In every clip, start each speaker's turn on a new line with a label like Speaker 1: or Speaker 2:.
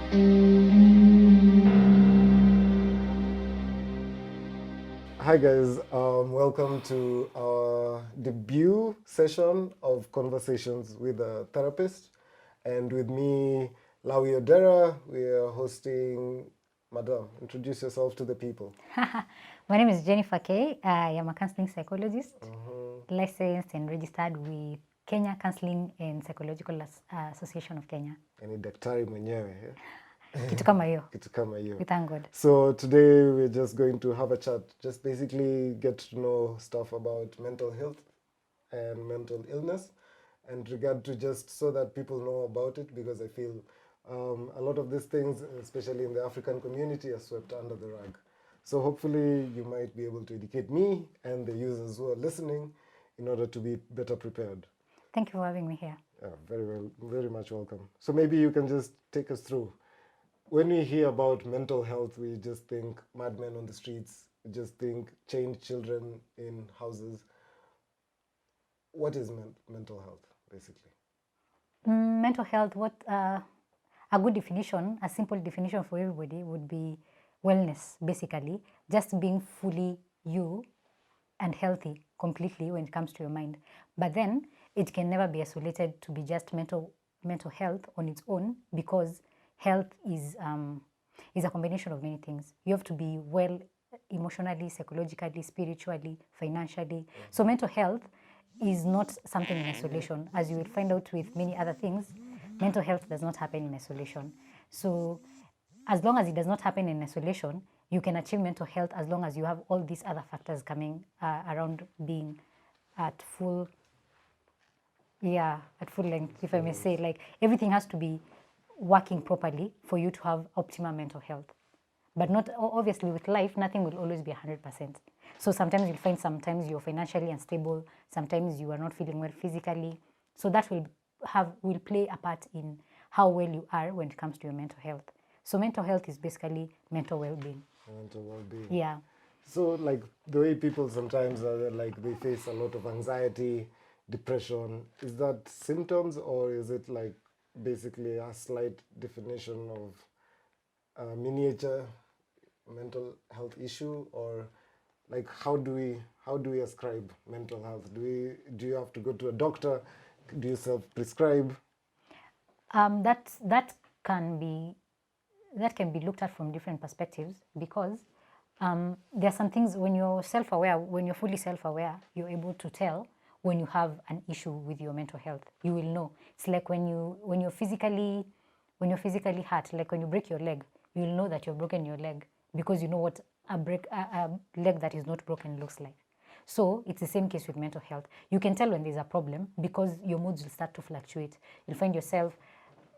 Speaker 1: Hi guys, welcome to our debut session of Conversations with a Therapist. And with me, Lawi Odera, we are hosting. Madam, introduce yourself to the people.
Speaker 2: My name is Jennifer K. I am a counseling psychologist, licensed and registered with Kenya Counseling and Psychological Association of Kenya.
Speaker 1: Ni daktari mwenyewe.
Speaker 2: Kitu kama hiyo.
Speaker 1: Kitu kama hiyo.
Speaker 2: We thank God.
Speaker 1: So today we're just going to have a chat, just basically get to know stuff about mental health and mental illness, and regard to just so that people know about it, because I feel a lot of these things, especially in the African community, are swept under the rug. So hopefully you might be able to educate me and the users who are listening in order to be better prepared.
Speaker 2: Thank you for having me here.
Speaker 1: Yeah, very much welcome. So maybe you can just take us through. When we hear about mental health, we just think madmen on the streets, we just think chained children in houses. What is mental health, basically?
Speaker 2: Mental health, what a good definition, a simple definition for everybody would be wellness, basically. Just being fully you and healthy completely when it comes to your mind. But then it can never be isolated to be just mental health on its own, because health is a combination of many things. You have to be well emotionally, psychologically, spiritually, financially. So mental health is not something in isolation. As you will find out with many other things, mental health does not happen in isolation. So as long as it does not happen in isolation, you can achieve mental health as long as you have all these other factors coming around being at full length, if I may say. Like, everything has to be working properly for you to have optimal mental health. But not obviously with life, nothing will always be 100%. So sometimes you'll find sometimes you're financially unstable, sometimes you are not feeling well physically. So that will play a part in how well you are when it comes to your mental health. So mental health is basically mental well-being.
Speaker 1: Mental well-being.
Speaker 2: Yeah.
Speaker 1: So like the way people sometimes are like, they face a lot of anxiety, depression, is that symptoms, or is it like basically a slight definition of a miniature mental health issue? Or like how do we ascribe mental health? Do you have to go to a doctor? Do you self-prescribe?
Speaker 2: That can be looked at from different perspectives, because there are some things when you're fully self-aware, you're able to tell when you have an issue with your mental health. You will know. It's like when you're physically hurt, like when you break your leg, you'll know that you've broken your leg, because you know what a leg that is not broken looks like. So it's the same case with mental health. You can tell when there's a problem because your moods will start to fluctuate. You'll find yourself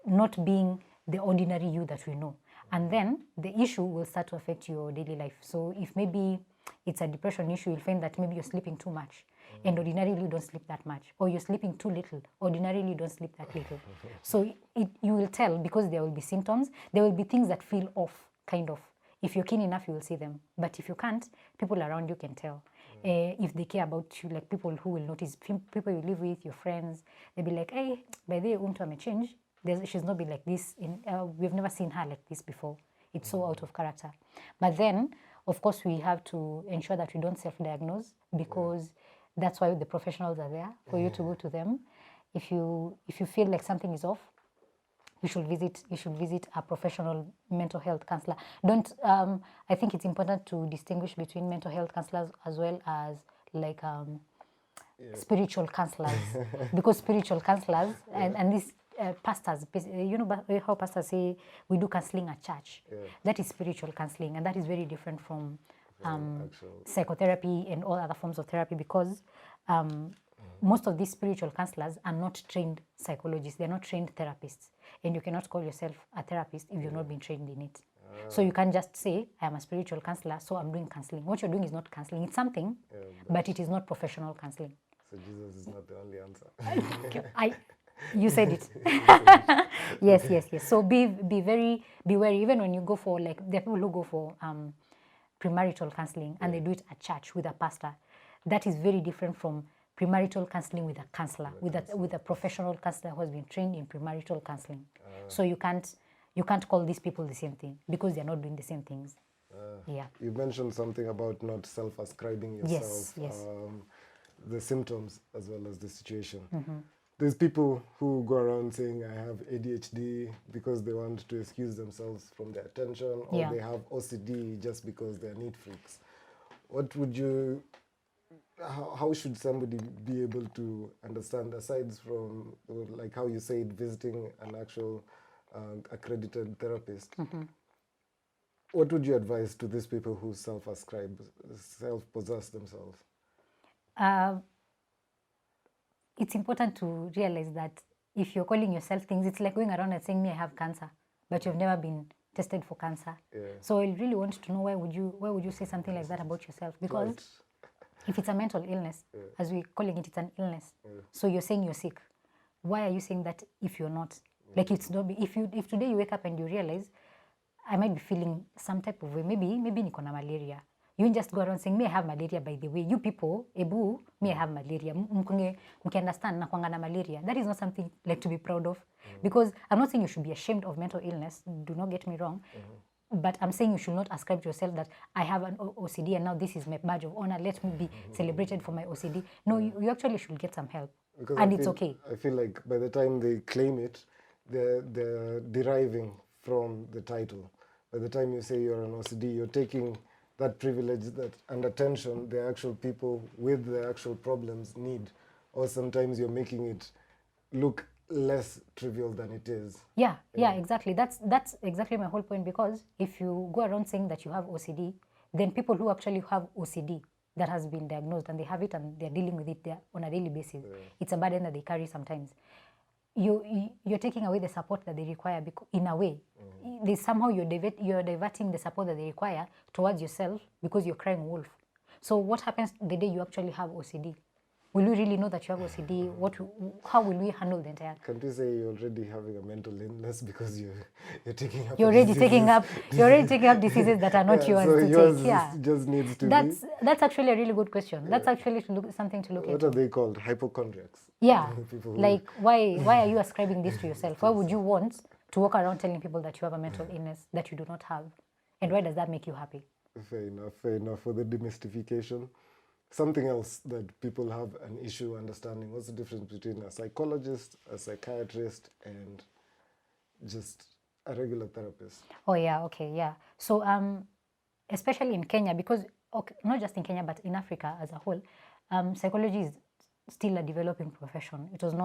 Speaker 2: not being the ordinary you that we know. And then the issue will start to affect your daily life. So if maybe it's a depression issue, you'll find that maybe you're sleeping too much, and ordinarily you don't sleep that much. Or you're sleeping too little, ordinarily you don't sleep that little. So you will tell, because there will be symptoms, there will be things that feel off, kind of. If you're keen enough, you will see them. But if you can't, people around you can tell. If they care about you, like people who will notice, people you live with, your friends, they'll be like, hey, by the way, umtu amechange. She's not been like this. We've never seen her like this before. It's so out of character. But then, of course, we have to ensure that we don't self-diagnose, because that's why the professionals are there, for you to go to them. If you feel like something is off, you should visit a professional mental health counselor. I think it's important to distinguish between mental health counselors as well as like spiritual counselors, because spiritual counselors and these pastors, you know how pastors say we do counseling at church. That is spiritual counseling, and that is very different from psychotherapy and all other forms of therapy, because most of these spiritual counselors are not trained psychologists. They're not trained therapists, and you cannot call yourself a therapist if you've not been trained in it. So you can't just say, I am a spiritual counselor, so I'm doing counseling. What you're doing is not counseling. It's something, but it is not professional counseling.
Speaker 1: So Jesus is not the only answer.
Speaker 2: You said it. Yes. So be wary, even when you go for, like, there are people who go for premarital counseling, and they do it at church with a pastor. That is very different from premarital counseling with a counselor, with a professional counselor who has been trained in premarital counseling. So you can't you can't call these people the same thing because they're not doing the same things. Yeah.
Speaker 1: You mentioned something about not self-ascribing yourself,
Speaker 2: Yes.
Speaker 1: the symptoms as well as the situation. There's people who go around saying, I have ADHD because they want to excuse themselves from their attention, or
Speaker 2: Yeah.
Speaker 1: they have OCD just because they're neat freaks. What would you, how should somebody be able to understand, aside from, like how you said, visiting an actual accredited therapist? What would you advise to these people who self-ascribe, self-possess themselves?
Speaker 2: It's important to realize that if you're calling yourself things, it's like going around and saying, me, I have cancer, but you've never been tested for cancer.
Speaker 1: Yeah.
Speaker 2: So I really want to know, why would you say something like that about yourself? Because
Speaker 1: Right.
Speaker 2: if it's a mental illness, as we're calling it, it's an illness. So you're saying you're sick. Why are you saying that if you're not? Like, it's not. If today you wake up and you realize, I might be feeling some type of way, maybe niko na malaria. You won't just go around saying, me, I have malaria, by the way. You people, ebu, me, I have malaria. Mke understand, nakwanga na malaria. That is not something like to be proud of. Because I'm not saying you should be ashamed of mental illness. Do not get me wrong. But I'm saying you should not ascribe to yourself that I have an OCD and now this is my badge of honor. Let me be celebrated for my OCD. No, you actually should get some help.
Speaker 1: Because
Speaker 2: And
Speaker 1: I
Speaker 2: it's
Speaker 1: feel,
Speaker 2: okay.
Speaker 1: I feel like by the time they claim it, they're deriving from the title. By the time you say you're an OCD, you're taking that privilege that and attention the actual people with the actual problems need. Or sometimes you're making it look less trivial than it is.
Speaker 2: Yeah, exactly. That's exactly my whole point, because if you go around saying that you have OCD, then people who actually have OCD that has been diagnosed and they have it and they're dealing with it there on a daily basis, it's a burden that they carry sometimes. You're taking away the support that they require, because in a way, somehow you're diverting the support that they require towards yourself because you're crying wolf. So what happens the day you actually have OCD? Will you really know that you have OCD? How will we handle the entire?
Speaker 1: Can't you say you're already having a mental illness because you're taking up
Speaker 2: You're already
Speaker 1: diseases?
Speaker 2: taking up diseases that are not yours
Speaker 1: so
Speaker 2: to
Speaker 1: yours
Speaker 2: take. Yeah,
Speaker 1: just needs to
Speaker 2: that's actually a really good question. That's actually something to look
Speaker 1: What
Speaker 2: into.
Speaker 1: are they called? Hypochondriacs.
Speaker 2: Yeah,
Speaker 1: People who-
Speaker 2: like why are you ascribing this to yourself? Why would you want to walk around telling people that you have a mental illness that you do not have? And why does that make you happy?
Speaker 1: Fair enough for the demystification. Something else that people have an issue understanding. What's the difference between a psychologist, a psychiatrist, and just a regular therapist?
Speaker 2: Oh yeah, okay, yeah. So especially in Kenya, because not just in Kenya but in Africa as a whole, psychology is still a developing profession. It was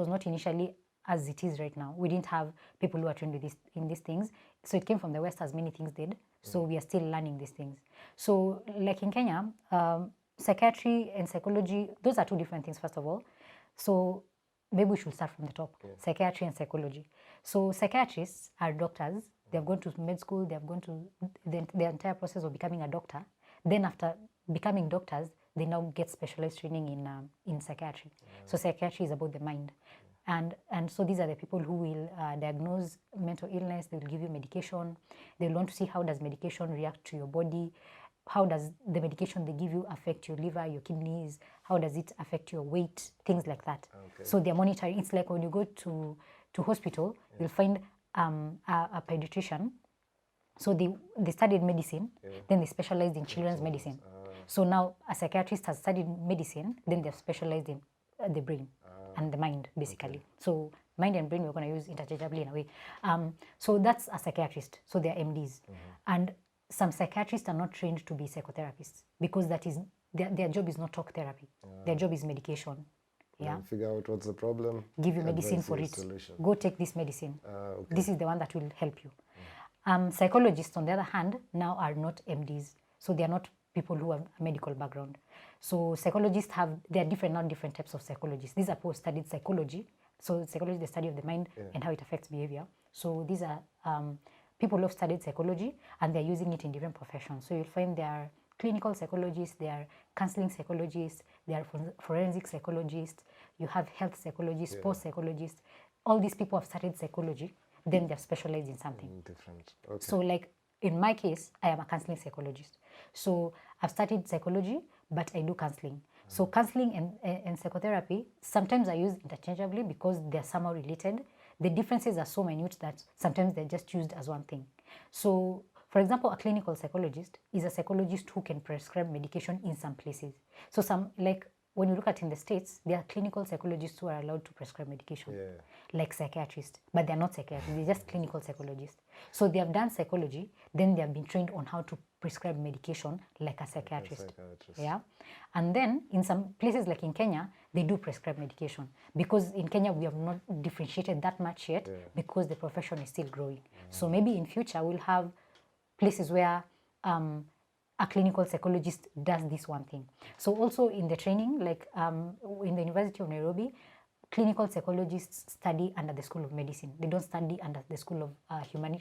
Speaker 2: not initially as it is right now. We didn't have people who are trained in these things. So it came from the West, as many things did. So we are still learning these things. So like in Kenya, psychiatry and psychology, those are two different things, first of all. So maybe we should start from the top. Psychiatry and psychology. So psychiatrists are doctors. They've gone to med school. They've gone to the entire process of becoming a doctor. Then after becoming doctors, they now get specialized training in psychiatry. So psychiatry is about the mind. And so these are the people who will diagnose mental illness. They will give you medication. They will want to see how does medication react to your body. How does the medication they give you affect your liver, your kidneys? How does it affect your weight? Things like that. Okay. So they're monitoring. It's like when you go to hospital, you'll find a pediatrician. So they studied medicine, then they specialized in children's medicine. So now a psychiatrist has studied medicine, then they're specialized in the brain and the mind, basically. So mind and brain we're going to use interchangeably in a way. So that's a psychiatrist. So they're MDs. And some psychiatrists are not trained to be psychotherapists because that is their job is not talk therapy. Their job is medication. Yeah.
Speaker 1: Figure out what's the problem.
Speaker 2: Give you medicine for it.
Speaker 1: Solution.
Speaker 2: Go take this medicine.
Speaker 1: Okay.
Speaker 2: This is the one that will help you. Psychologists, on the other hand, now are not MDs. So they are not people who have a medical background. So psychologists there are different types of psychologists. These are people who studied psychology. So psychology is the study of the mind and how it affects behavior. So these are people who have studied psychology and they're using it in different professions. So you'll find there are clinical psychologists, there are counseling psychologists, there are forensic psychologists, you have health psychologists, sports psychologists. All these people have studied psychology, then they're specialized in something.
Speaker 1: Different. Okay.
Speaker 2: So like in my case, I am a counseling psychologist. So I've studied psychology, but I do counseling. So counseling and psychotherapy, sometimes I use interchangeably because they're somehow related. the differences are so minute that sometimes they're just used as one thing. So, for example, a clinical psychologist is a psychologist who can prescribe medication in some places. So some, like when you look at in the States, there are clinical psychologists who are allowed to prescribe medication, like psychiatrists, but they're not psychiatrists, they're just clinical psychologists. So they have done psychology, then they have been trained on how to prescribe medication like a psychiatrist. Yeah. And then in some places like in Kenya, they do prescribe medication, because in Kenya we have not differentiated that much yet, because the profession is still growing. So maybe in future we'll have places where a clinical psychologist does this one thing. So also in the training, like in the University of Nairobi, clinical psychologists study under the School of Medicine. They don't study under the School of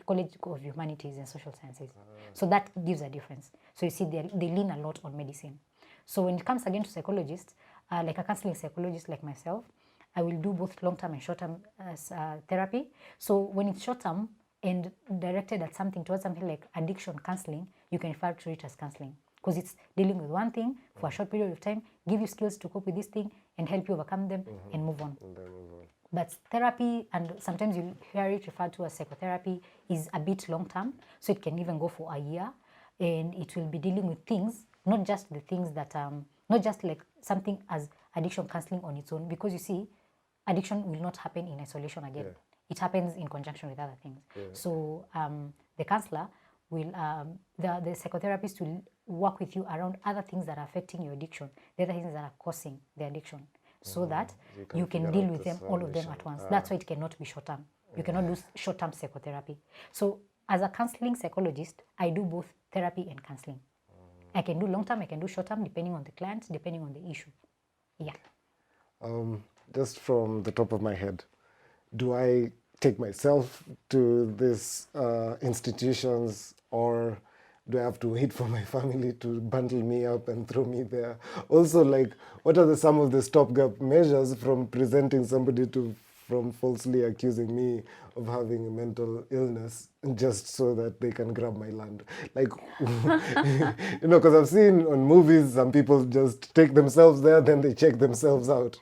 Speaker 2: College of Humanities and Social Sciences. So that gives a difference. So you see, they lean a lot on medicine. So when it comes again to psychologists, like a counseling psychologist like myself, I will do both long-term and short-term therapy. So when it's short-term and directed at something, towards something like addiction counseling, you can refer to it as counseling, because it's dealing with one thing for a short period of time, give you skills to cope with this thing and help you overcome them and move on. But therapy, and sometimes you hear it referred to as psychotherapy, is a bit long-term, so it can even go for a year, and it will be dealing with things, not just the things that, not just like something as addiction counseling on its own, because you see, addiction will not happen in isolation again. It happens in conjunction with other things. So the counselor will, the psychotherapist will work with you around other things that are affecting your addiction, the other things that are causing the addiction, so that you can deal with them, all of them at once. That's why it cannot be short-term. You cannot do short-term psychotherapy. So as a counseling psychologist, I do both therapy and counseling. I can do long-term, I can do short-term, depending on the client, depending on the issue.
Speaker 1: Just from the top of my head, do I take myself to these institutions, or do I have to wait for my family to bundle me up and throw me there? Also, like, what are some of the stopgap measures from presenting somebody from falsely accusing me of having a mental illness, just so that they can grab my land? Like, because I've seen on movies, some people just take themselves there, then they check themselves out.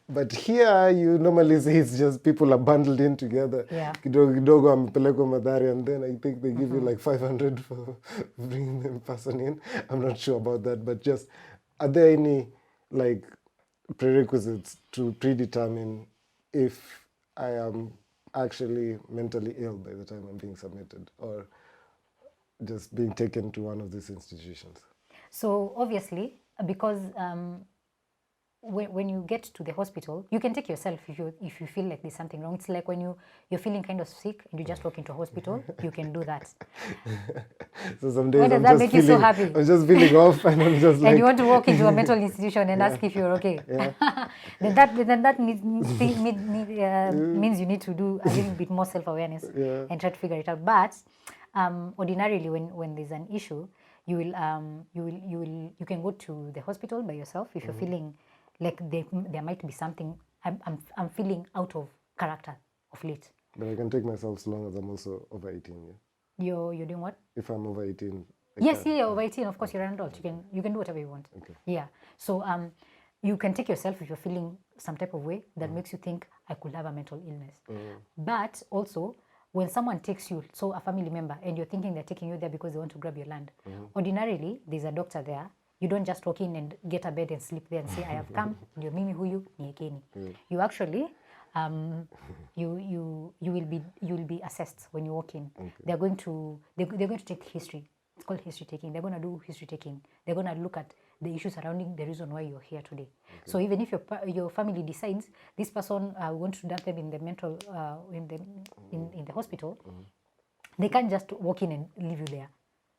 Speaker 1: But here, you normally see it's just people are bundled in together. Kidogo amepelekwa Mathare, and then I think they give you like 500 for bringing the person in. I'm not sure about that, but just, are there any like prerequisites to predetermine if I am actually mentally ill by the time I'm being submitted, or just being taken to one of these institutions?
Speaker 2: So obviously, because when you get to the hospital, you can take yourself if you feel like there's something wrong. It's like when you're feeling kind of sick and you just walk into a hospital, you can do that.
Speaker 1: So some days
Speaker 2: Why does that make you so happy?
Speaker 1: I'm just feeling off, and I'm just like...
Speaker 2: And you want to walk into a mental institution and ask if you're okay. then that means you need to do a little bit more self-awareness and try to figure it out. But ordinarily, when there's an issue, you can go to the hospital by yourself if you're feeling like there might be something. I'm feeling out of character of late.
Speaker 1: But I can take myself as long as I'm also over 18,
Speaker 2: You're doing what?
Speaker 1: If I'm over 18.
Speaker 2: Yes, over 18, of course, you're an adult. You can do whatever you want. Yeah. So you can take yourself if you're feeling some type of way that makes you think I could have a mental illness. But also, when someone takes you, so a family member, and you're thinking they're taking you there because they want to grab your land, ordinarily, there's a doctor there. You don't just walk in and get a bed and sleep there and say, I have come, ndio mimi huyu niekeni. You actually, you will be assessed when you walk in. They're going to take history. It's called history taking. They're going to do history taking. They're going to look at the issues surrounding the reason why you're here today. So even if your family decides this person want to dump them in the mental in the hospital, they can't just walk in and leave you there,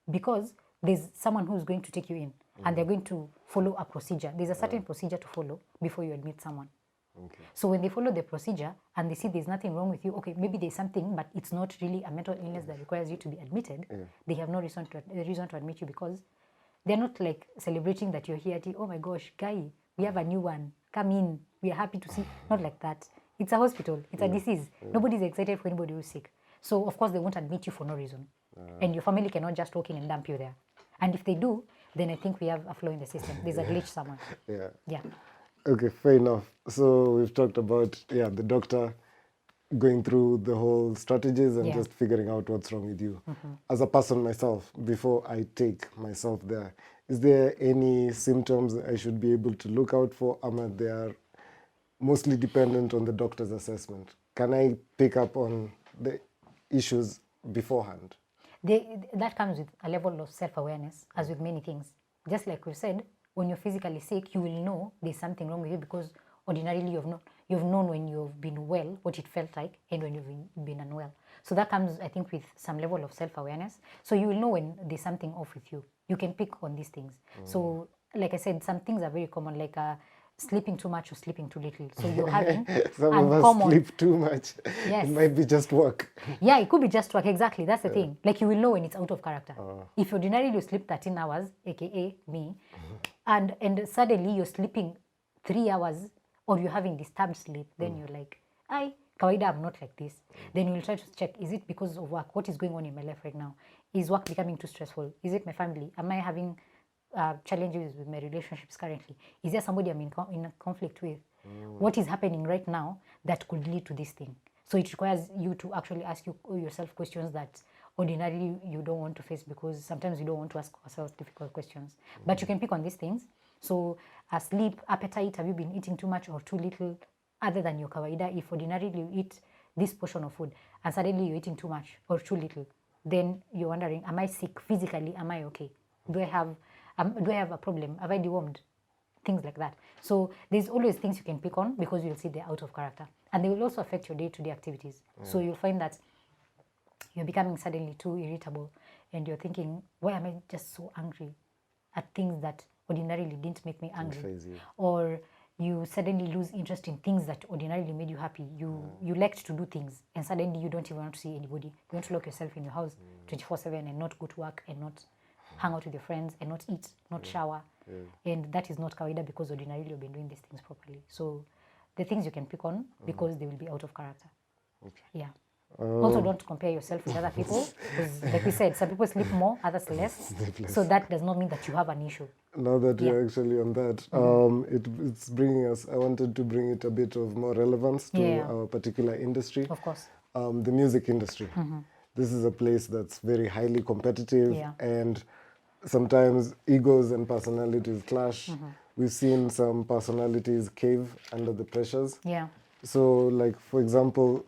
Speaker 2: because there's someone who's going to take you in, and they're going to follow a procedure. There's a certain procedure to follow before you admit someone. So when they follow the procedure and they see there's nothing wrong with you, okay, maybe there's something, but it's not really a mental illness that requires you to be admitted, they have no reason to admit you, because they're not like celebrating that you're here. Oh my gosh, guy, we have a new one. Come in. We are happy to see. Not like that. It's a hospital. It's a disease. Nobody's excited for anybody who's sick. So of course they won't admit you for no reason. And your family cannot just walk in and dump you there. And if they do, then I think we have a flaw in the system. There's a glitch somewhere. Yeah.
Speaker 1: Okay, fair enough. So we've talked about the doctor going through the whole strategies and
Speaker 2: Yeah.
Speaker 1: just figuring out what's wrong with you. As a person myself, before I take myself there, is there any symptoms I should be able to look out for? They are mostly dependent on the doctor's assessment. Can I pick up on the issues beforehand?
Speaker 2: That comes with a level of self-awareness, as with many things. Just like we said, when you're physically sick, you will know there's something wrong with you because ordinarily you've known when you've been well what it felt like and when you've been unwell. So that comes, I think, with some level of self-awareness. So you will know when there's something off with you. You can pick on these things. So, like I said, some things are very common, like sleeping too much or sleeping too little. So you're having
Speaker 1: Some of us
Speaker 2: uncommon.
Speaker 1: sleep too much.
Speaker 2: Yes.
Speaker 1: It might be just work.
Speaker 2: Yeah, it could be just work. Exactly. That's the thing. Like you will know when it's out of character. If ordinarily you sleep 13 hours, aka me, and suddenly you're sleeping 3 hours or you're having disturbed sleep, then you're like, kawaida, I'm not like this. Then you'll try to check, is it because of work? What is going on in my life right now? Is work becoming too stressful? Is it my family? Am I having challenges with my relationships currently? Is there somebody I'm in a conflict with? What is happening right now that could lead to this thing? So it requires you to actually ask yourself questions that ordinarily you don't want to face, because sometimes you don't want to ask ourselves difficult questions. But you can pick on these things. So sleep, appetite, have you been eating too much or too little other than your kawaida? If ordinarily you eat this portion of food and suddenly you're eating too much or too little, then you're wondering, am I sick physically? Am I okay? Do I have a problem? Have I dewormed? Things like that. So there's always things you can pick on because you'll see they're out of character. And they will also affect your day-to-day activities. So you'll find that you're becoming suddenly too irritable and you're thinking, why am I just so angry at things that ordinarily didn't make me angry?
Speaker 1: Phase you.
Speaker 2: Or you suddenly lose interest in things that ordinarily made you happy. You liked to do things and suddenly you don't even want to see anybody. You want to lock yourself in your house 24/7 and not go to work and not hang out with your friends and not eat, not shower. And that is not kawaida because ordinarily you've been doing these things properly. So the things you can pick on because they will be out of character.
Speaker 1: Okay.
Speaker 2: Yeah. Also, don't compare yourself with other people because, like we said, some people sleep more, others less. So that does not mean that you have an issue.
Speaker 1: Now that you're actually on that, it's bringing us, I wanted to bring it a bit of more relevance to our particular industry.
Speaker 2: Of course.
Speaker 1: The music industry. This is a place that's very highly competitive and sometimes egos and personalities clash. We've seen some personalities cave under the pressures.
Speaker 2: Yeah.
Speaker 1: So, like, for example,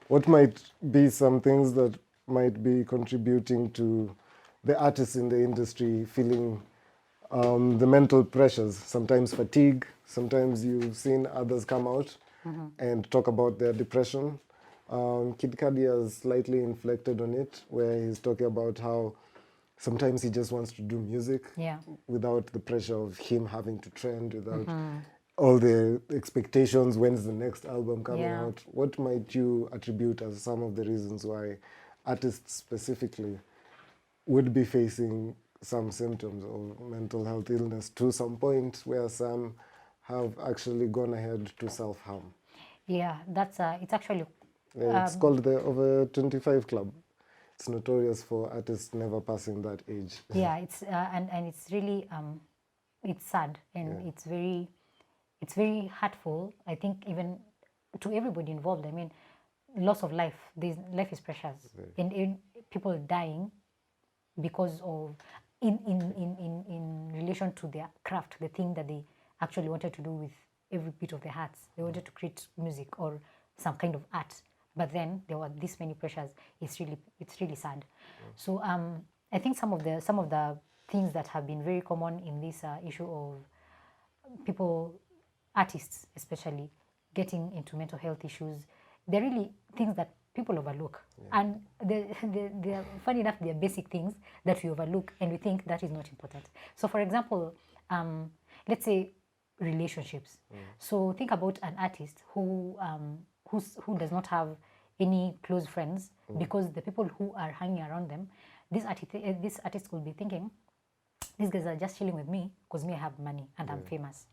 Speaker 1: what might be some things that might be contributing to the artists in the industry feeling the mental pressures, sometimes fatigue, sometimes you've seen others come out and talk about their depression. Kid Cudi has slightly inflected on it, where he's talking about how sometimes he just wants to do music without the pressure of him having to trend, without all the expectations, when's the next album coming out. What might you attribute as some of the reasons why artists specifically would be facing some symptoms of mental health illness to some point where some have actually gone ahead to self-harm?
Speaker 2: Yeah, that's it's actually
Speaker 1: it's called the Over 25 Club. It's notorious for artists never passing that age.
Speaker 2: Yeah, it's and it's really it's sad and it's very hurtful. I think even to everybody involved. I mean, loss of life. Life is precious, and people dying because of in relation to their craft, the thing that they actually wanted to do with every bit of their hearts. They wanted to create music or some kind of art, but then there were this many pressures. It's really sad. So I think some of the things that have been very common in this issue of people, artists especially, getting into mental health issues, they're really things that people overlook. And they're funny enough, they're basic things that we overlook and we think that is not important. So for example, let's say relationships. So think about an artist who does not have any close friends because the people who are hanging around them, this artist will be thinking, these guys are just chilling with me because me I have money and I'm famous.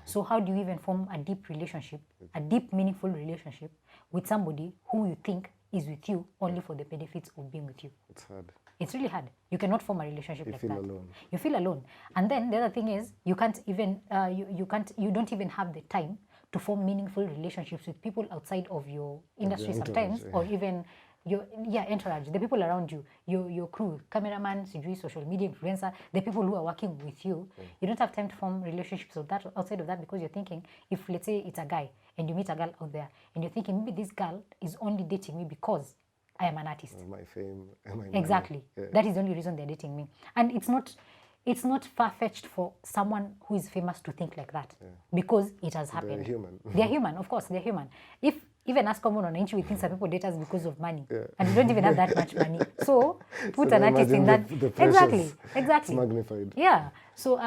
Speaker 2: So how do you even form a deep relationship, a deep meaningful relationship with somebody who you think is with you only for the benefits of being with you?
Speaker 1: It's hard.
Speaker 2: It's really hard. You cannot form a relationship like that.
Speaker 1: You feel alone.
Speaker 2: You feel alone. And then the other thing is you can't even you don't even have the time to form meaningful relationships with people outside of your industry
Speaker 1: entourage,
Speaker 2: sometimes,
Speaker 1: yeah.
Speaker 2: or even your entourage, the people around you, your crew, cameraman, social media influencer, the people who are working with you. You don't have time to form relationships of that outside of that, because you're thinking, if let's say it's a guy and you meet a girl out there and you're thinking, maybe this girl is only dating me because I am an artist.
Speaker 1: My fame and my
Speaker 2: Exactly.
Speaker 1: money.
Speaker 2: That is the only reason they're dating me. And it's not far-fetched for someone who is famous to think like that, because it has happened.
Speaker 1: They're human.
Speaker 2: They're human, of course, they're human. If even as common on inch, we think some people date us because of money, and we don't even have that much money. So put
Speaker 1: So
Speaker 2: an artist in that.
Speaker 1: the pressures,
Speaker 2: Exactly.
Speaker 1: It's magnified.
Speaker 2: Yeah. So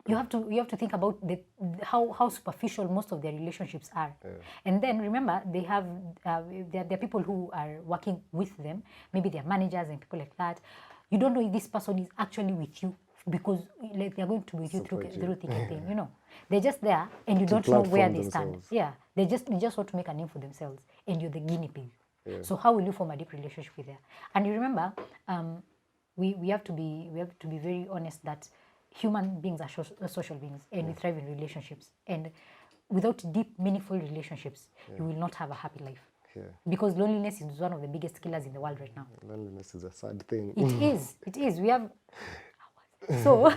Speaker 2: you have to think about how superficial most of their relationships are, and then remember they have there are people who are working with them, maybe they're managers and people like that. You don't know if this person is actually with you because like they're going to be with you through thick and thin. You know, they're just there and you don't know where they stand. Yeah, they just want to make a name for themselves, and you're the guinea pig. So how will you form a deep relationship with them? And you remember, we have to be very honest that human beings are social beings, and we thrive in relationships. And without deep, meaningful relationships, you will not have a happy life. Because loneliness is one of the biggest killers in the world right now.
Speaker 1: Loneliness is a sad thing.
Speaker 2: It is. It is. We have. So,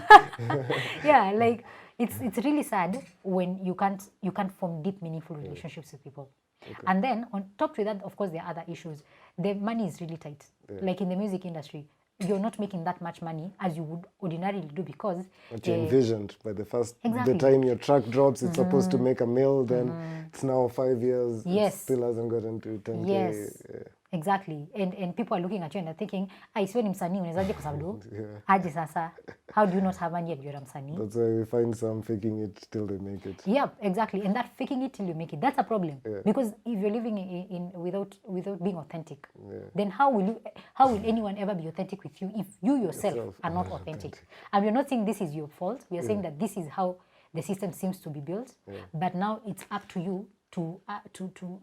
Speaker 2: yeah, like it's really sad when you can't form deep, meaningful relationships with people. And then on top to that, of course, there are other issues. The money is really tight. Like in the music industry, you're not making that much money as you would ordinarily do, because
Speaker 1: what you envisioned by the
Speaker 2: Exactly.
Speaker 1: the time your track drops, it's supposed to make $1 million, then it's now 5 years, it still hasn't gotten to 10K.
Speaker 2: Yes. Exactly. And people are looking at you and they're thinking, isiwe ni msanii unawezaje kusabu aje sasa, how do you not have money if you're a msanii?
Speaker 1: That's why we find some faking it till they make it.
Speaker 2: Yeah, exactly. And that faking it till you make it, that's a problem. Because if you're living in without being authentic, then how will anyone ever be authentic with you if you yourself are not authentic? And we're not saying this is your fault. We are saying that this is how the system seems to be built. But now it's up to you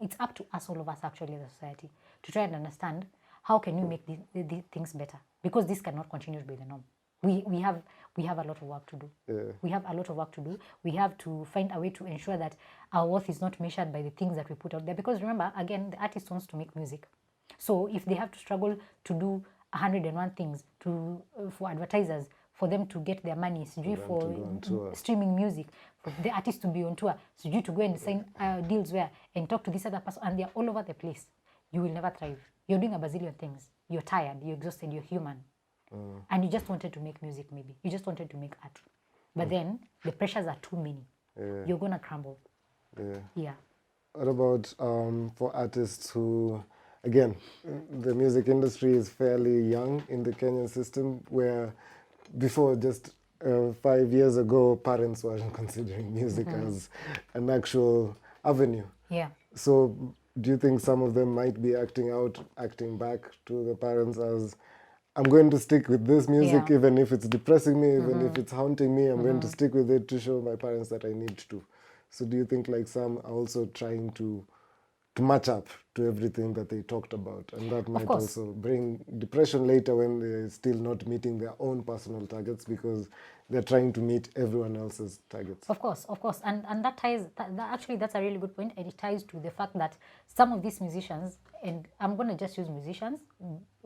Speaker 2: it's up to us, all of us actually as a society, to try and understand how can we make these things better, because this cannot continue to be the norm. We have a lot of work to do. We have a lot of work to do. We have to find a way to ensure that our worth is not measured by the things that we put out there, because remember, again, the artist wants to make music. So if they have to struggle to do 101 things for advertisers, for them to get their money, for streaming music, for the artist to be on tour, to go and sign deals and talk to this other person, and they're all over the place, you will never thrive. You're doing a bazillion things. You're tired, you're exhausted, you're human. And you just wanted to make music, maybe. You just wanted to make art. But then the pressures are too many. You're going to crumble. Yeah.
Speaker 1: What about for artists who, again, the music industry is fairly young in the Kenyan system, where before just 5 years ago, parents weren't considering music as an actual avenue.
Speaker 2: Yeah.
Speaker 1: So do you think some of them might be acting back to the parents as, I'm going to stick with this music, even if it's depressing me, even if it's haunting me, I'm going to stick with it to show my parents that I need to. So do you think like some are also trying to match up to everything that they talked about, and that might also bring depression later when they're still not meeting their own personal targets because they're trying to meet everyone else's targets?
Speaker 2: Of course, and that ties. Actually, that's a really good point, and it ties to the fact that some of these musicians, and I'm going to just use musicians,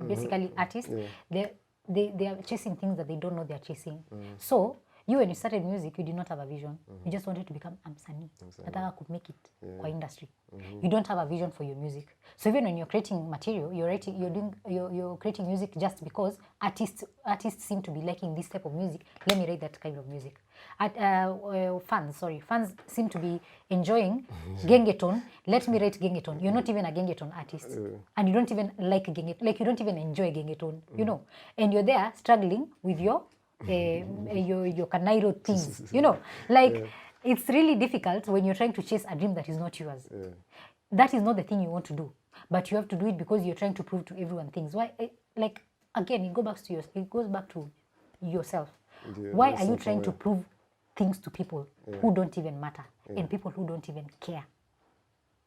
Speaker 2: basically artists, they are chasing things that they don't know they're chasing. So you, when you started music, you did not have a vision. You just wanted to become msanii. Nataka could make it kwa industry. You don't have a vision for your music. So even when you're creating material, you're creating music just because artists seem to be liking this type of music. Let me write that kind of music. Fans seem to be enjoying gengeton. Let me write gengeton. You're not even a gengeton artist, and you don't even like gengeton. Like you don't even enjoy gengeton, you know. And you're there struggling with your Kanairo things, you know, like it's really difficult when you're trying to chase a dream that is not yours. That is not the thing you want to do, but you have to do it because you're trying to prove to everyone things. Why? Like again, it goes back to yourself. Why are you trying to prove things to people who don't even matter and people who don't even care?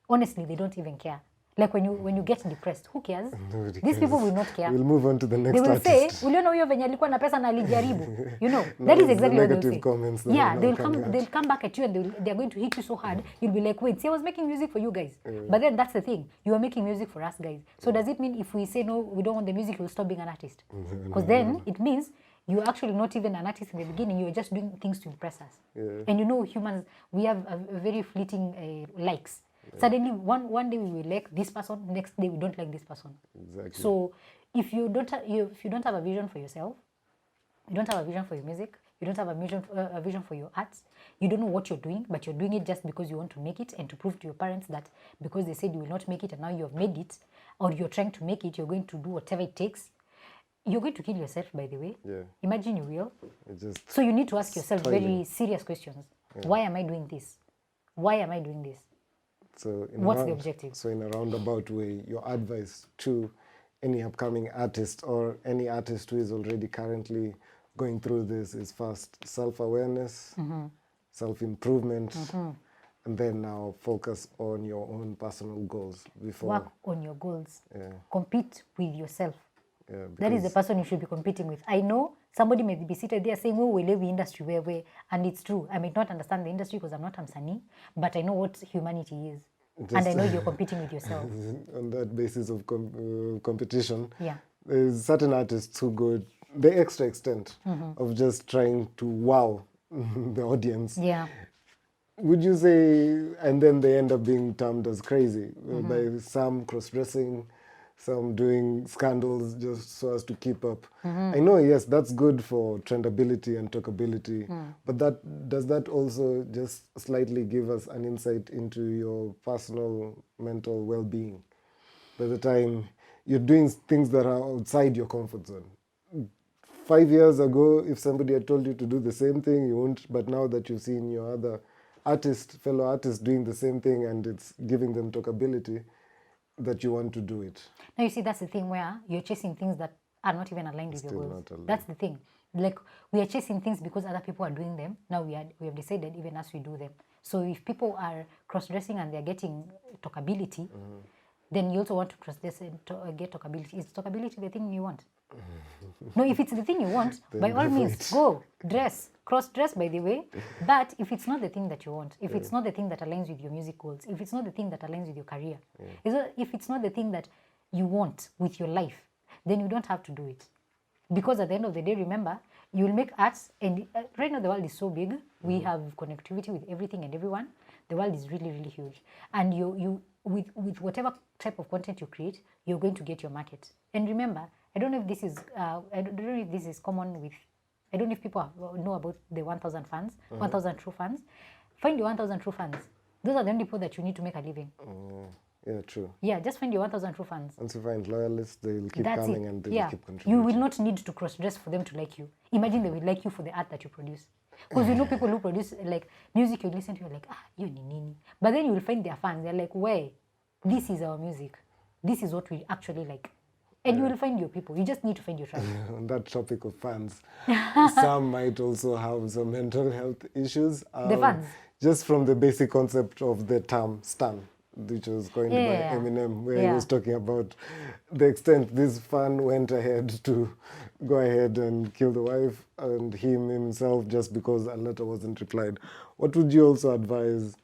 Speaker 2: Honestly, they don't even care. Like when you get depressed, who cares?
Speaker 1: Nobody
Speaker 2: These people
Speaker 1: cares.
Speaker 2: will not care.
Speaker 1: We'll move on to the next
Speaker 2: They will say,
Speaker 1: artist.
Speaker 2: uliona huyo venye alikuwa na pesa na alijaribu. You know,
Speaker 1: Now
Speaker 2: that is
Speaker 1: it's the
Speaker 2: exactly what they'll
Speaker 1: negative
Speaker 2: say.
Speaker 1: comments that
Speaker 2: Yeah,
Speaker 1: are now coming out.
Speaker 2: they'll come back at you and they're going to hit you so hard. You'll be like, wait, see, I was making music for you guys. But then that's the thing. You are making music for us guys. So does it mean if we say no, we don't want the music, you'll stop being an artist? Because then it means you're actually not even an artist in the beginning. You're just doing things to impress us.
Speaker 1: Yeah.
Speaker 2: And you know, humans, we have a very fleeting likes. Suddenly, one day we will like this person, next day we don't like this person.
Speaker 1: Exactly.
Speaker 2: So if you don't have a vision for yourself, you don't have a vision for your music, you don't have a vision for your arts, you don't know what you're doing, but you're doing it just because you want to make it and to prove to your parents that because they said you will not make it and now you have made it, or you're trying to make it, you're going to do whatever it takes, you're going to kill yourself, by the way.
Speaker 1: Yeah.
Speaker 2: Imagine you will.
Speaker 1: So
Speaker 2: you need to ask yourself
Speaker 1: toiling.
Speaker 2: very serious questions. Yeah. Why am I doing this? Why am I doing this?
Speaker 1: So
Speaker 2: what's the objective?
Speaker 1: So in a roundabout way, your advice to any upcoming artist or any artist who is already currently going through this is first self-awareness, self-improvement, and then now focus on your own personal goals before
Speaker 2: work on your goals.
Speaker 1: Yeah.
Speaker 2: Compete with yourself.
Speaker 1: Yeah,
Speaker 2: That is the person you should be competing with. I know somebody may be seated there saying, "Oh, we live in industry where," and it's true. I may not understand the industry because I'm not Msanii, but I know what humanity is, and I know you're competing with yourself.
Speaker 1: On that basis of competition,
Speaker 2: Yeah.
Speaker 1: there's certain artists who go the extra extent of just trying to wow the audience.
Speaker 2: Yeah.
Speaker 1: Would you say, and then they end up being termed as crazy by some cross-dressing, some doing scandals just so as to keep up. I know, yes, that's good for trendability and talkability, but does that also just slightly give us an insight into your personal mental well-being? By the time you're doing things that are outside your comfort zone. 5 years ago, if somebody had told you to do the same thing, you wouldn't, but now that you've seen your other fellow artists doing the same thing and it's giving them talkability, that you want to do it.
Speaker 2: Now you see, that's the thing where you're chasing things that are not even aligned with your
Speaker 1: Still
Speaker 2: goals.
Speaker 1: not aligned.
Speaker 2: That's the thing. Like we are chasing things because other people are doing them. Now we have decided even as we do them. So if people are cross-dressing and they're getting talkability, then you also want to cross-dress and get talkability. Is talkability the thing you want? No, if it's the thing you want, by all means, go, dress, cross-dress, by the way. But if it's not the thing that you want, if it's not the thing that aligns with your music goals, if it's not the thing that aligns with your career, if it's not the thing that you want with your life, then you don't have to do it. Because at the end of the day, remember, you will make arts, and right now the world is so big, we have connectivity with everything and everyone. The world is really, really huge. And you with whatever type of content you create, you're going to get your market. And remember, I don't know if this is common with, I don't know if people know about the 1,000 fans, 1,000 true fans. Find your 1,000 true fans. Those are the only people that you need to make a living.
Speaker 1: Yeah, true.
Speaker 2: Yeah, just find your 1,000 true fans.
Speaker 1: Once you find loyalists, they will keep
Speaker 2: That's
Speaker 1: coming
Speaker 2: it.
Speaker 1: and they
Speaker 2: Yeah.
Speaker 1: will keep contributing.
Speaker 2: You will not need to cross-dress for them to like you. Imagine they will like you for the art that you produce. Because you know people who produce like music, you listen to, you're like, you ni nini. But then you will find their fans. They're like, wait, this is our music. This is what we actually like. And you will find your people. You just need to find your tribe.
Speaker 1: On that topic of fans, some might also have some mental health issues.
Speaker 2: The fans?
Speaker 1: Just from the basic concept of the term stan, which was coined by Eminem, where he was talking about the extent this fan went ahead to go ahead and kill the wife and him himself just because a letter wasn't replied. What would you also advise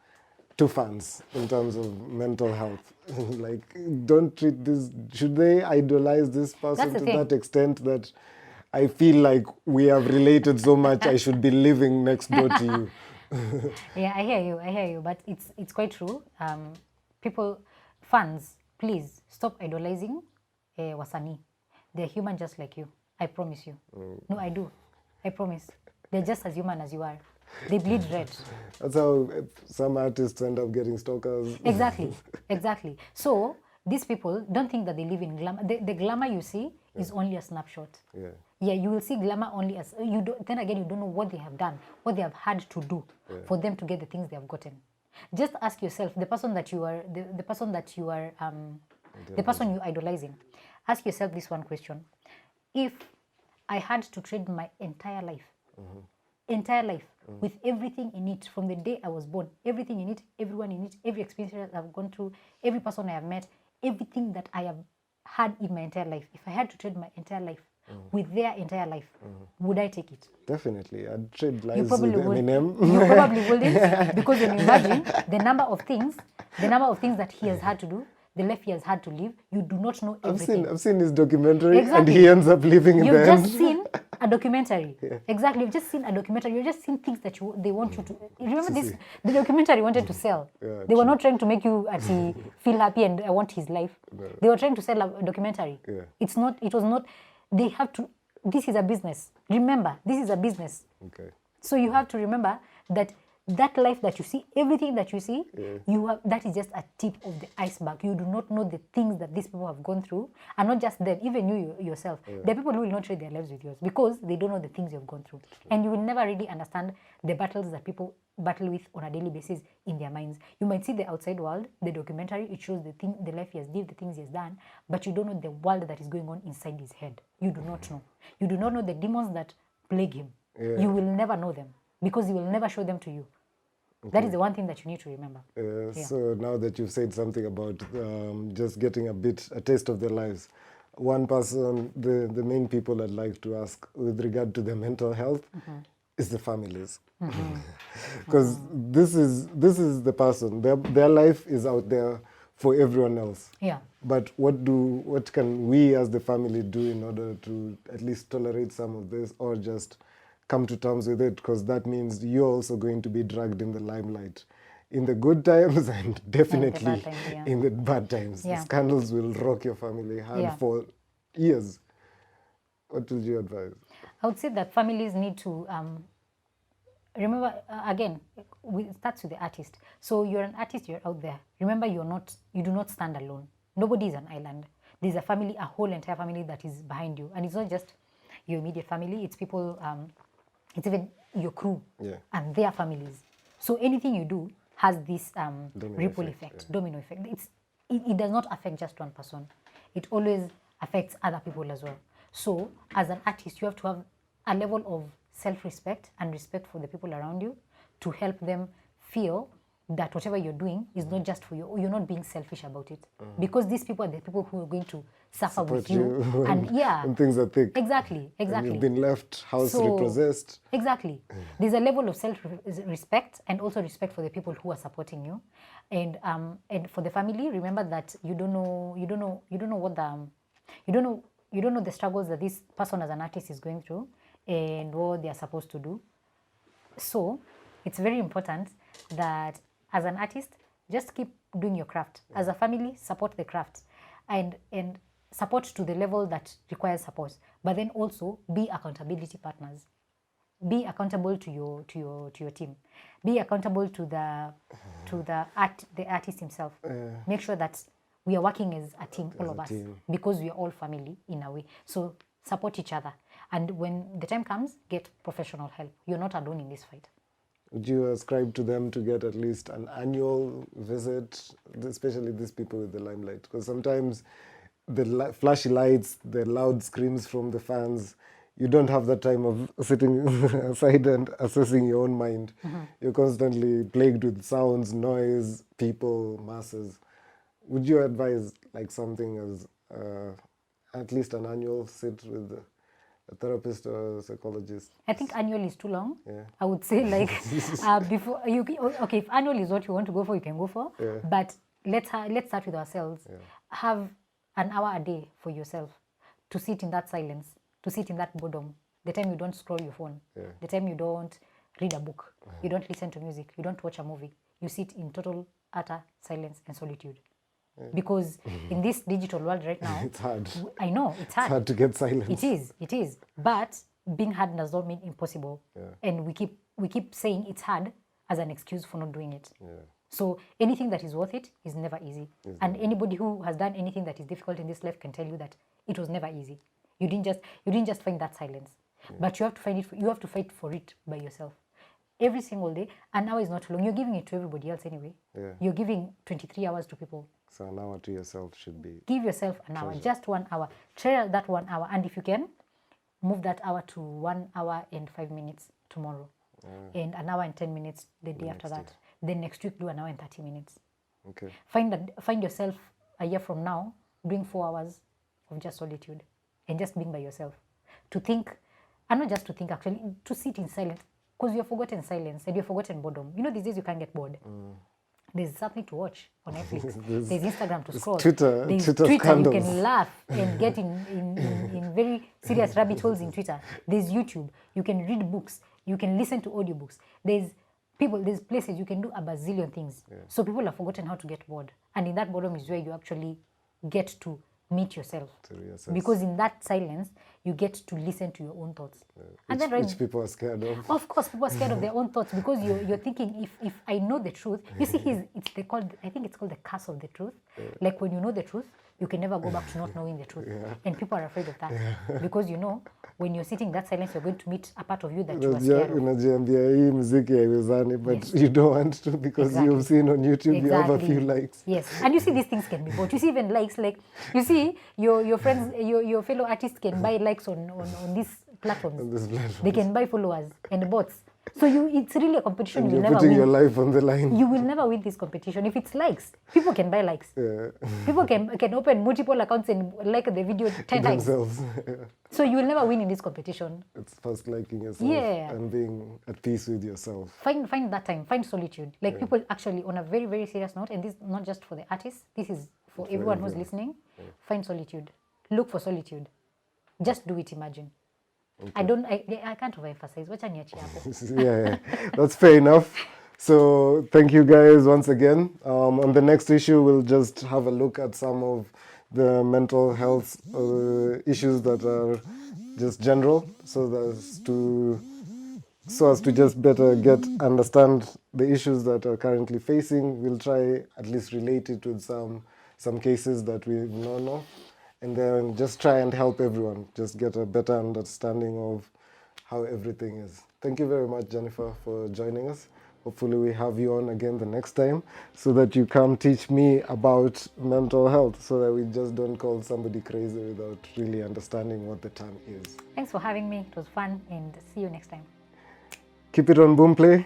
Speaker 1: to fans in terms of mental health? Like, don't treat this, should they idolize this person to that extent that I feel like we have related so much, I should be living next door to you?
Speaker 2: Yeah, I hear you, but it's quite true. People, fans, please stop idolizing wasanii. They're human just like you. I promise you. No, I do. I promise. They're just as human as you are. They bleed red.
Speaker 1: That's how some artists end up getting stalkers.
Speaker 2: Exactly. So these people don't think that they live in glamour. The glamour you see is only a snapshot. Yeah, you will see glamour only as you don't. Then again, you don't know what they have done, what they have had to do for them to get the things they have gotten. Just ask yourself, the person you're idolizing. Ask yourself this one question: if I had to trade my entire life, with everything in it, from the day I was born, everything in it, everyone in it, every experience I've gone through, every person I have met, everything that I have had in my entire life, if I had to trade my entire life with their entire life, would I take it?
Speaker 1: Definitely. I'd trade
Speaker 2: You
Speaker 1: lives
Speaker 2: probably
Speaker 1: with
Speaker 2: would.
Speaker 1: Eminem.
Speaker 2: You probably wouldn't, because when you imagine the number of things that he has had to do, the life he has had to live, you do not know everything.
Speaker 1: I've seen his documentary, and
Speaker 2: Exactly.
Speaker 1: he ends up living in
Speaker 2: You've
Speaker 1: the
Speaker 2: just
Speaker 1: end.
Speaker 2: seen a documentary. Exactly. You've just seen a documentary. You've just seen things that they want you to. Remember this? The documentary wanted to sell.
Speaker 1: Yeah,
Speaker 2: They were not trying to make you actually feel happy and I want his life. They were trying to sell a documentary.
Speaker 1: Yeah.
Speaker 2: It's not. It was not. They have to. This is a business. Remember, this is a business.
Speaker 1: Okay.
Speaker 2: So you have to remember that life that you see, everything that you see, that is just a tip of the iceberg. You do not know the things that these people have gone through, and not just them, even you yourself. There are people who will not trade their lives with yours because they don't know the things you've gone through, and you will never really understand the battles that people battle with on a daily basis in their minds. You might see the outside world, the documentary, it shows the life he has lived, the things he has done, but you don't know the world that is going on inside his head. You do not know. You do not know the demons that plague him. You will never know them because he will never show them to you. That is the one thing that you need to remember.
Speaker 1: So now that you've said something about just getting a taste of their lives, one person, the main people I'd like to ask with regard to their mental health is the families. Because this is the person, their life is out there for everyone else.
Speaker 2: Yeah.
Speaker 1: But what can we as the family do in order to at least tolerate some of this, or just come to terms with it? Because that means you're also going to be dragged in the limelight in the good times and definitely in the bad times.
Speaker 2: Yeah.
Speaker 1: Scandals will rock your family hard for years. What would you advise?
Speaker 2: I would say that families need to remember, again, it starts with the artist. So you're an artist, you're out there. Remember, you do not stand alone. Nobody is an island. There's a family, a whole entire family that is behind you. And it's not just your immediate family, it's people, it's even your crew and their families. So anything you do has this ripple effect, domino effect. It does not affect just one person. It always affects other people as well. So as an artist, you have to have a level of self-respect and respect for the people around you to help them feel that whatever you're doing is not just for you. You're not being selfish about it. Because these people are the people who are going to suffer with you.
Speaker 1: And things are thick.
Speaker 2: Exactly.
Speaker 1: And you've been left house repossessed.
Speaker 2: Exactly. There's a level of self-respect and also respect for the people who are supporting you. And for the family, remember that you don't know the struggles that this person as an artist is going through and what they are supposed to do. So it's very important that as an artist, just keep doing your craft. As a family, support the craft and support to the level that requires support. But then also be accountability partners. Be accountable to your team. Be accountable to the artist himself. Make sure that we are working as a team, all of us, because we are all family in a way. So support each other. And when the time comes, get professional help. You're not alone in this fight.
Speaker 1: Would you ascribe to them to get at least an annual visit, especially these people with the limelight? Because sometimes the flashy lights, the loud screams from the fans, you don't have that time of sitting aside and assessing your own mind. You're constantly plagued with sounds, noise, people, masses. Would you advise like something as at least an annual sit with a therapist or a psychologist?
Speaker 2: I think annual is too long. I would say like before you. Okay, if annual is what you want to go for, you can go for. But let's start with ourselves. Have an hour a day for yourself to sit in that silence, to sit in that boredom. The time you don't scroll your phone, the time you don't read a book, you don't listen to music, you don't watch a movie. You sit in total, utter silence and solitude. Because in this digital world right now,
Speaker 1: it's hard.
Speaker 2: I know, it's hard.
Speaker 1: It's hard to get silence.
Speaker 2: It is. But being hard does not mean impossible. And we keep saying it's hard as an excuse for not doing it. So anything that is worth it is never easy. And anybody who has done anything that is difficult in this life can tell you that it was never easy. You didn't just find that silence. But you have to find it. You have to fight for it by yourself. Every single day. An hour is not too long. You're giving it to everybody else anyway. You're giving 23 hours to people.
Speaker 1: So an hour to yourself should be...
Speaker 2: Give yourself an hour, just 1 hour. Treasure that 1 hour. And if you can, move that hour to 1 hour and 5 minutes tomorrow. And an hour and 10 minutes the day after that. Then next week, do an hour and 30 minutes.
Speaker 1: Okay.
Speaker 2: Find yourself a year from now doing 4 hours of just solitude and just being by yourself. To think, and not just to think actually, to sit in silence, because you've forgotten silence and you've forgotten boredom. You know, these days you can't get bored. There's something to watch on Netflix. There's Instagram to scroll. There's Twitter you can laugh and get in very serious rabbit holes in Twitter. There's YouTube. You can read books. You can listen to audiobooks. There's places you can do a bazillion things. Yeah. So people have forgotten how to get bored. And in that boredom is where you actually get to meet yourself. Because in that silence, you get to listen to your own thoughts. Yeah. And
Speaker 1: which people are scared of.
Speaker 2: Of course, people are scared of their own thoughts because you're thinking, if I know the truth, you see, I think it's called the curse of the truth. Yeah. Like when you know the truth, you can never go back to not knowing the truth. Yeah. And people are afraid of that. Yeah. Because you know, when you're sitting in that silence, you're going to meet a part of you that you are scared of.
Speaker 1: But you don't want to because you've seen on YouTube, you have a few likes.
Speaker 2: Yes, and you see these things can be bought. You see even likes, like, you see your friends, your fellow artists can buy likes on these platforms. They can buy followers and bots. So it's really a competition.
Speaker 1: And
Speaker 2: you will
Speaker 1: you're
Speaker 2: never
Speaker 1: putting
Speaker 2: win.
Speaker 1: your life on the line.
Speaker 2: You will never win this competition. If it's likes, people can buy likes. Yeah. People can open multiple accounts and like the video 10 times. Yeah. So you will never win in this competition.
Speaker 1: It's first liking yourself and being at peace with yourself.
Speaker 2: Find that time. Find solitude. Like people actually, on a very, very serious note, and this is not just for the artists, this is for everyone who's listening, find solitude. Look for solitude. Just do it, imagine. Okay. I can't overemphasize.
Speaker 1: Yeah, that's fair enough. So thank you guys once again. On the next issue, we'll just have a look at some of the mental health issues that are just general, so as to just better understand the issues that are currently facing. We'll try at least relate it with some cases that we know. And then just try and help everyone, just get a better understanding of how everything is. Thank you very much, Jennifer, for joining us. Hopefully we have you on again the next time so that you come teach me about mental health so that we just don't call somebody crazy without really understanding what the term is.
Speaker 2: Thanks for having me. It was fun, and see you next time.
Speaker 1: Keep it on Boomplay.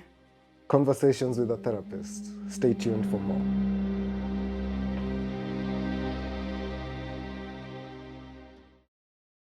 Speaker 1: Conversations with a Therapist. Stay tuned for more.